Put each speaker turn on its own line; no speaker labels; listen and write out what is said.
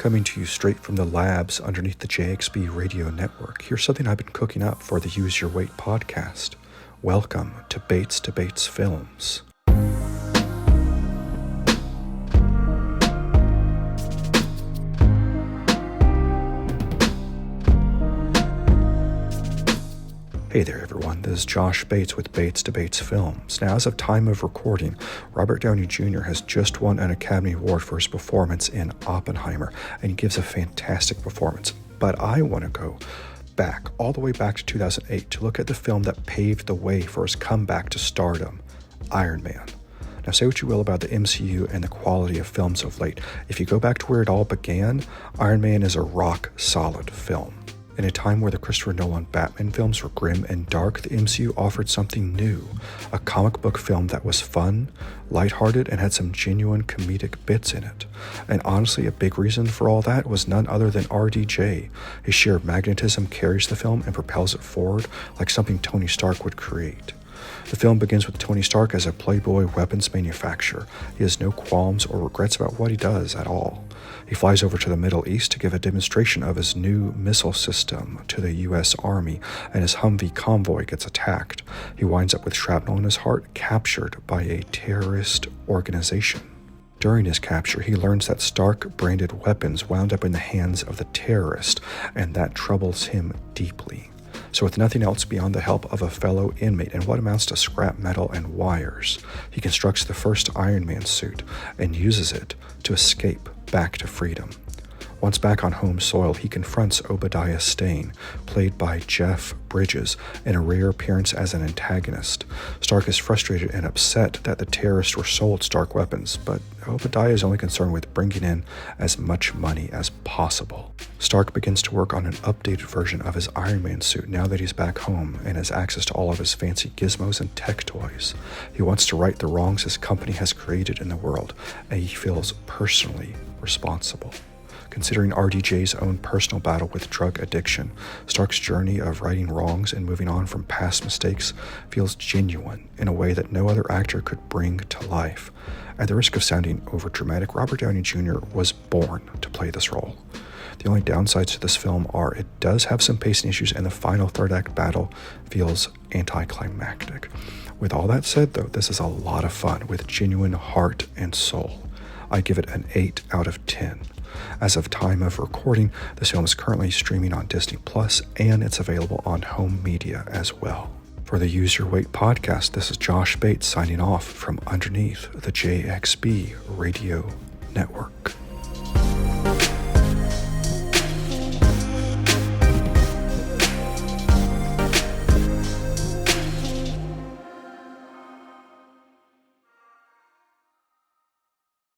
Coming to you straight from the labs underneath the JXB Radio network, here's something I've been cooking up for the Use Your Weight podcast. Welcome to Bates Films. Hey there everyone, this is Josh Bates with Bates Films. Now, as of time of recording, Robert Downey Jr. has just won an Academy Award for his performance in Oppenheimer, and he gives a fantastic performance. But I want to go back, all the way back to 2008, to look at the film that paved the way for his comeback to stardom, Ironman. Now, say what you will about the MCU and the quality of films of late. If you go back to where it all began, Ironman is a rock-solid film. In a time where the Christopher Nolan Batman films were grim and dark, the MCU offered something new, a comic book film that was fun, lighthearted, and had some genuine comedic bits in it. And honestly, a big reason for all that was none other than RDJ. His sheer magnetism carries the film and propels it forward like something Tony Stark would create. The film begins with Tony Stark as a playboy weapons manufacturer. He has no qualms or regrets about what he does at all. He flies over to the Middle East to give a demonstration of his new missile system to the U.S. Army, and his Humvee convoy gets attacked. He winds up with shrapnel in his heart, captured by a terrorist organization. During his capture, he learns that Stark-branded weapons wound up in the hands of the terrorist, and that troubles him deeply. So with nothing else beyond the help of a fellow inmate and what amounts to scrap metal and wires, he constructs the first Ironman suit and uses it to escape back to freedom. Once back on home soil, he confronts Obadiah Stane, played by Jeff Bridges, in a rare appearance as an antagonist. Stark is frustrated and upset that the terrorists were sold Stark weapons, but Obadiah is only concerned with bringing in as much money as possible. Stark begins to work on an updated version of his Iron Man suit now that he's back home and has access to all of his fancy gizmos and tech toys. He wants to right the wrongs his company has created in the world, and he feels personally responsible. Considering RDJ's own personal battle with drug addiction, Stark's journey of righting wrongs and moving on from past mistakes feels genuine in a way that no other actor could bring to life. At the risk of sounding overdramatic, Robert Downey Jr. was born to play this role. The only downsides to this film are it does have some pacing issues, and the final third act battle feels anticlimactic. With all that said, though, this is a lot of fun with genuine heart and soul. I give it an 8 out of 10. As of time of recording, this film is currently streaming on Disney Plus, and it's available on home media as well. For the Use Your Weight podcast, this is Josh Bates signing off from underneath the JXB Radio network.